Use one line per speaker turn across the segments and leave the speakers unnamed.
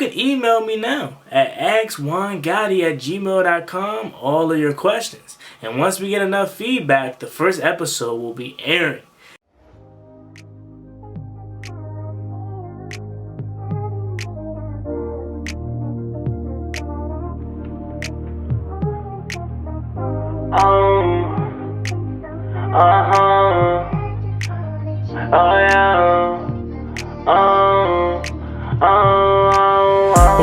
can email me now at askjuangotti@gmail.com all of your questions. And once we get enough feedback, the first episode will be airing.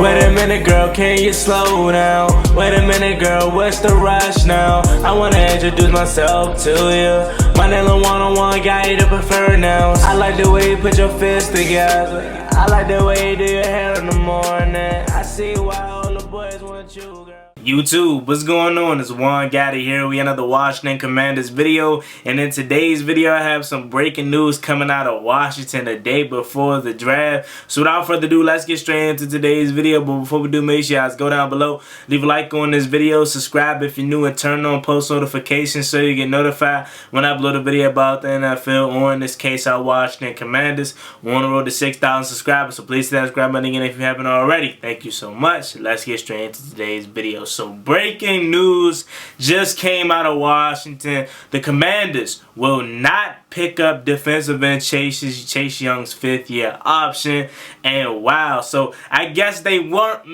Wait a minute, girl, can you slow down? Wait a minute, girl, what's the rush now? I wanna introduce myself to you. My name is one-on-one guy to prefer now. I like the way you put your fists together. I like the way you do your hair in the morning. I see why all the boys want you, girl. YouTube, what's going on? It's Juan Gotti here. We another Washington Commanders video, and in today's video I have some breaking news coming out of Washington the day before the draft. So without further ado, let's get straight into today's video. But before we do, make sure you guys go down below, leave a like on this video, subscribe if you're new, and turn on post notifications so you get notified when I upload a video about the NFL, or in this case our Washington Commanders. We're on the road to 6,000 subscribers, so please hit that subscribe button again if you haven't already. Thank you so much. Let's get straight into today's video. So breaking news just came out of Washington. The Commanders will not pick up defensive end Chase Young's fifth-year option. And wow, so I guess they weren't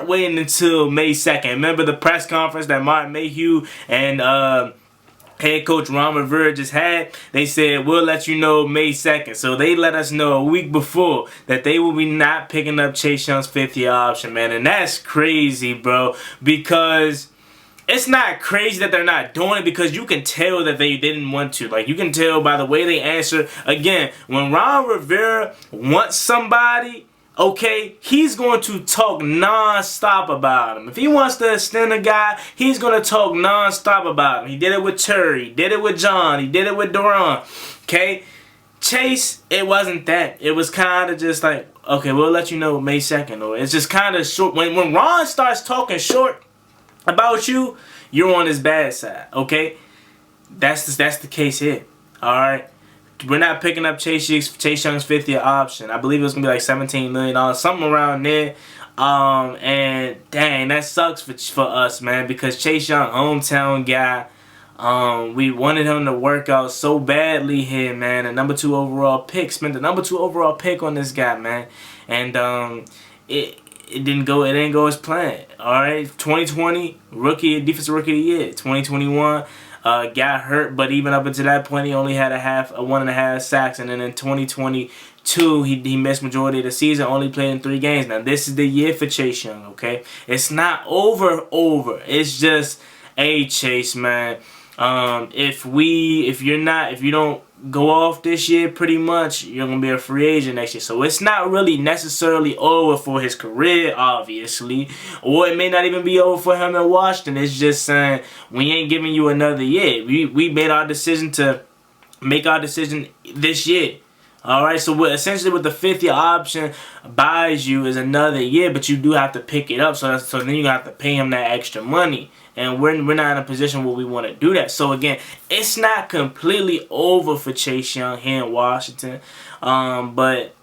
waiting until May 2nd. Remember the press conference that Martin Mayhew and head coach Ron Rivera just had? They said, we'll let you know May 2nd. So they let us know a week before that they will be not picking up Chase Young's fifth-year option, man. And that's crazy, bro, because it's not crazy that they're not doing it, because you can tell that they didn't want to. Like, you can tell by the way they answer. Again, when Ron Rivera wants somebody, okay, he's going to talk non-stop about him. If he wants to extend a guy, he's going to talk non-stop about him. He did it with Terry, he did it with John, he did it with Duran. Okay, Chase, it wasn't that. It was kind of just like, okay, we'll let you know May 2nd. Or it's just kind of short. When Ron starts talking short about you, you're on his bad side. Okay, that's the case here. All right. We're not picking up Chase Young's fifth-year option. I believe it was going to be like $17 million, something around there. And dang, that sucks for us, man, because Chase Young, hometown guy, we wanted him to work out so badly here, man. A number 2 overall pick, spent the number 2 overall pick on this guy, man. And it didn't go as planned. All right, 2020 defensive rookie of the year. 2021. Got hurt, but even up until that point, he only had 1.5 sacks, and then in 2022, he missed majority of the season, only played in 3 games. Now, this is the year for Chase Young, okay? It's not over. It's just, hey, Chase, man. If you don't go off this year, pretty much, you're going to be a free agent next year. So it's not really necessarily over for his career, obviously. Or it may not even be over for him in Washington. It's just saying, we ain't giving you another year. We made our decision to make our decision this year. Alright, so essentially what the 5th-year option buys you is another year, but you do have to pick it up. So then you have to pay him that extra money. And we're not in a position where we want to do that. So again, it's not completely over for Chase Young here in Washington. But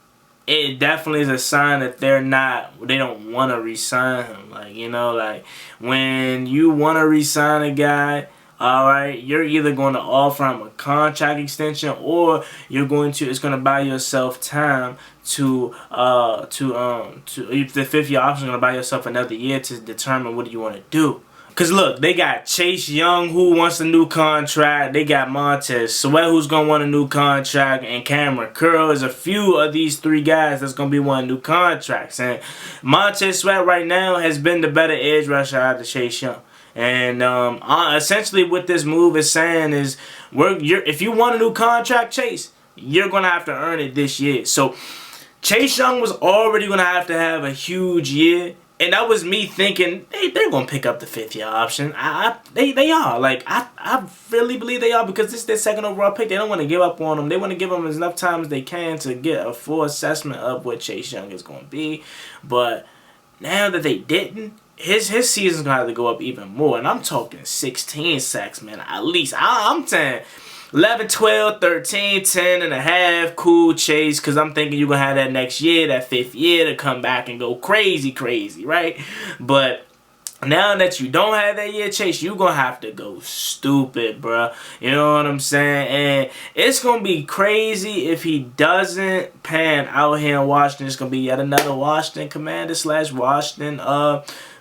it definitely is a sign that they don't want to re-sign him. Like, you know, like when you want to re-sign a guy, alright, you're either going to offer him a contract extension, or it's going to buy yourself time to if the 5th-year option is going to buy yourself another year to determine what do you want to do. Because look, they got Chase Young, who wants a new contract. They got Montez Sweat, who's going to want a new contract. And Cameron Curl is a few of these 3 guys that's going to be wanting new contracts. And Montez Sweat right now has been the better edge rusher out of Chase Young. And essentially what this move is saying is, if you want a new contract, Chase, you're going to have to earn it this year. So Chase Young was already going to have a huge year. And that was me thinking, they're going to pick up the 5th-year option. They are. Like, I really believe they are, because this is their 2nd overall pick. They don't want to give up on them. They want to give them enough time as they can to get a full assessment of what Chase Young is going to be. But now that they didn't, his season's going to have to go up even more. And I'm talking 16 sacks, man, at least. I'm saying 11, 12, 13, 10 and a half, cool, Chase, because I'm thinking you're going to have that next year, that 5th year, to come back and go crazy, right? But now that you don't have that year, Chase, you're going to have to go stupid, bruh. You know what I'm saying? And it's going to be crazy if he doesn't pan out here in Washington. It's going to be yet another Washington Commander / Washington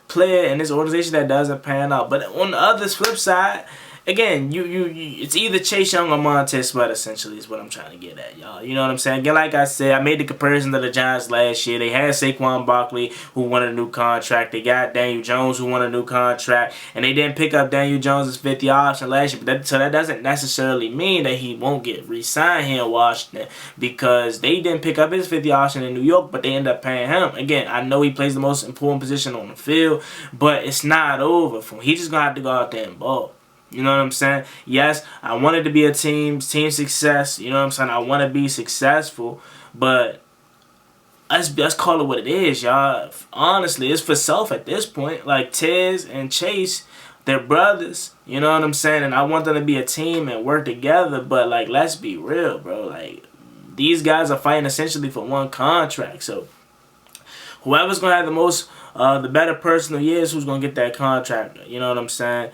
player in this organization that doesn't pan out. But on the other flip side, again, it's either Chase Young or Montez Sweat, essentially, is what I'm trying to get at, y'all. You know what I'm saying? Again, like I said, I made the comparison to the Giants last year. They had Saquon Barkley, who won a new contract. They got Daniel Jones, who won a new contract. And they didn't pick up Daniel Jones' 5th-year option last year. But so that doesn't necessarily mean that he won't get re-signed here in Washington, because they didn't pick up his 5th-year option in New York, but they ended up paying him. Again, I know he plays the most important position on the field, but it's not over for him. He's just going to have to go out there and ball. You know what I'm saying? Yes, I wanted to be a team success. You know what I'm saying? I want to be successful, but let's call it what it is, y'all. Honestly, it's for self at this point. Like, Tez and Chase, they're brothers. You know what I'm saying? And I want them to be a team and work together, but, like, let's be real, bro. Like, these guys are fighting essentially for one contract. So whoever's going to have the most, the better personal years, who's going to get that contract. You know what I'm saying?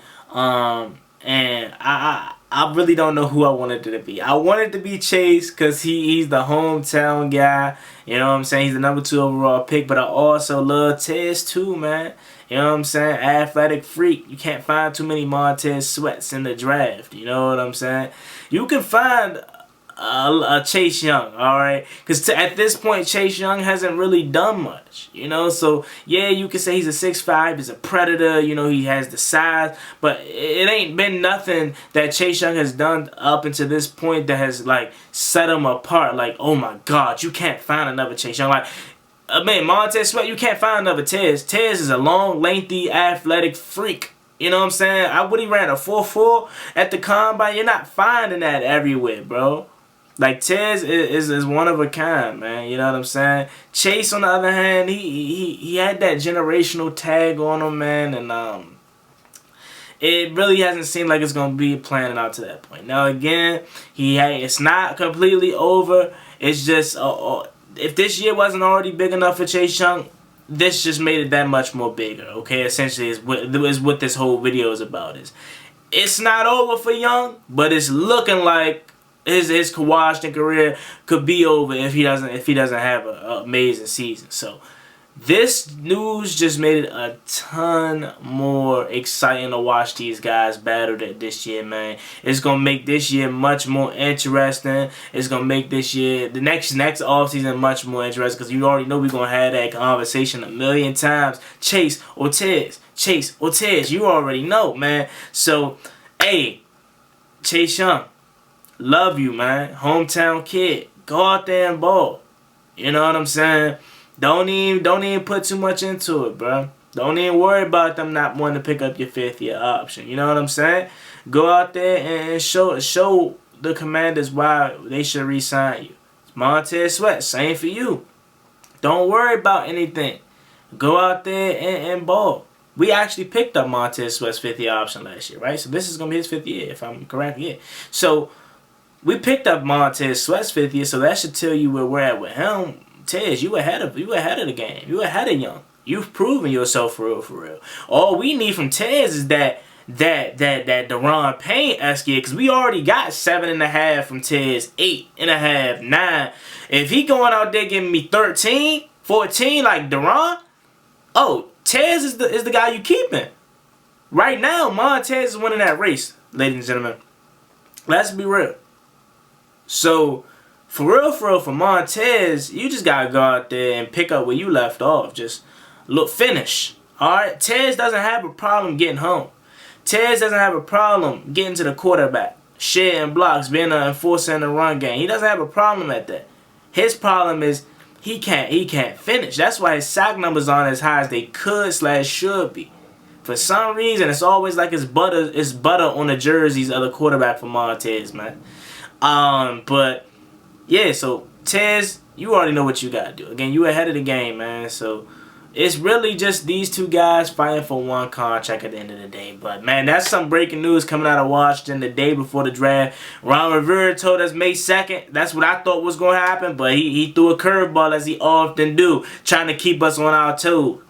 And I really don't know who I wanted it to be. I wanted to be Chase because he's the hometown guy. You know what I'm saying? He's the number 2 overall pick. But I also love Tez too, man. You know what I'm saying? Athletic freak. You can't find too many Montez Sweats in the draft. You know what I'm saying? You can find a Chase Young, alright? Because at this point, Chase Young hasn't really done much, you know? So, yeah, you can say he's a 6'5", he's a predator, you know, he has the size, but it ain't been nothing that Chase Young has done up until this point that has, like, set him apart. Like, oh my God, you can't find another Chase Young. Like, man, Montez Sweat, you can't find another Tez. Tez is a long, lengthy, athletic freak. You know what I'm saying? Would he ran a 4.4 at the combine? You're not finding that everywhere, bro. Like, Tez is one of a kind, man. You know what I'm saying? Chase, on the other hand, he had that generational tag on him, man, and it really hasn't seemed like it's gonna be planning out to that point. Now, again, it's not completely over. It's just if this year wasn't already big enough for Chase Young, this just made it that much more bigger. Okay, essentially, is what this whole video is about. It's not over for Young, but it's looking like his Washington career could be over if he doesn't have an amazing season. So this news just made it a ton more exciting to watch these guys battle this year, man. It's gonna make this year much more interesting. It's gonna make this year, the next offseason, much more interesting, because you already know we're gonna have that conversation a million times. Chase or Tez, Chase or Tez. You already know, man. So, hey, Chase Young, love you, man. Hometown kid. Go out there and ball. You know what I'm saying? Don't even put too much into it, bro. Don't even worry about them not wanting to pick up your 5th-year option. You know what I'm saying? Go out there and show the Commanders why they should re-sign you. Montez Sweat, same for you. Don't worry about anything. Go out there and ball. We actually picked up Montez Sweat's 5th-year option last year, right? So this is going to be his 5th year, if I'm correct. Yeah. So we picked up Montez Sweat's 5th year, so that should tell you where we're at with him. Tez, you ahead of the game. You ahead of Young. You've proven yourself for real. All we need from Tez is that Deron Payne-esque year, because we already got 7.5 from Tez, 8.5, 9. If he going out there giving me 13, 14 like Deron, oh, Tez is the guy you keeping. Right now, Montez is winning that race, ladies and gentlemen. Let's be real. So, for real, for Montez, you just got to go out there and pick up where you left off. Just finish. Alright? Tez doesn't have a problem getting home. Tez doesn't have a problem getting to the quarterback, sharing blocks, being an enforcer in the run game. He doesn't have a problem at that. His problem is he can't finish. That's why his sack numbers aren't as high as they could/should be. For some reason, it's always like it's butter on the jerseys of the quarterback for Montez, man. But yeah, so Tez, you already know what you gotta do. Again, you ahead of the game, man. So it's really just these two guys fighting for one contract at the end of the day. But, man, that's some breaking news coming out of Washington the day before the draft. Ron Rivera told us May 2nd. That's what I thought was going to happen. But he threw a curveball, as he often do, trying to keep us on our toes.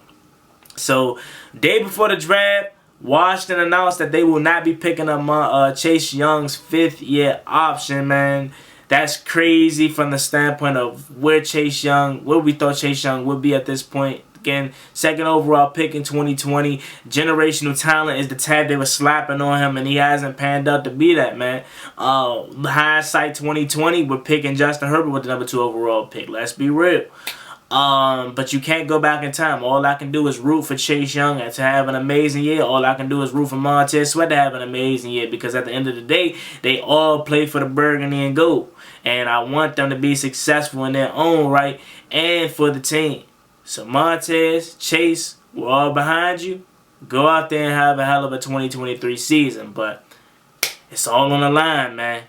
So, day before the draft, Washington announced that they will not be picking up Chase Young's 5th-year option, man. That's crazy from the standpoint of where we thought Chase Young would be at this point. Again, 2nd overall pick in 2020. Generational talent is the tag they were slapping on him, and he hasn't panned out to be that, man. Hindsight 2020, we're picking Justin Herbert with the number 2 overall pick. Let's be real. But you can't go back in time. All I can do is root for Chase Young and to have an amazing year. All I can do is root for Montez Sweat to have an amazing year, because at the end of the day, they all play for the burgundy and gold. And I want them to be successful in their own right and for the team. So Montez, Chase, we're all behind you. Go out there and have a hell of a 2023 season. But it's all on the line, man.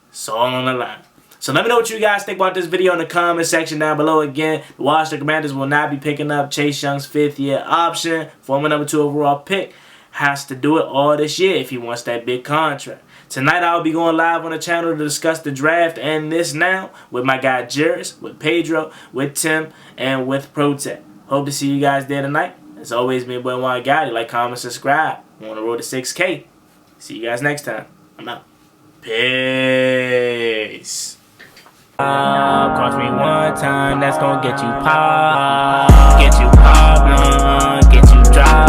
It's all on the line. So let me know what you guys think about this video in the comment section down below. Again, the Washington Commanders will not be picking up Chase Young's 5th-year option. Former number 2 overall pick has to do it all this year if he wants that big contract. Tonight I'll be going live on the channel to discuss the draft and this now with my guy Jairus, with Pedro, with Tim, and with Protect. Hope to see you guys there tonight. As always, me and boy Juangotti. Like, comment, subscribe. We're on the road to 6K. See you guys next time. I'm out. Peace. Cost me one time, that's gonna get you pop, get you dropped.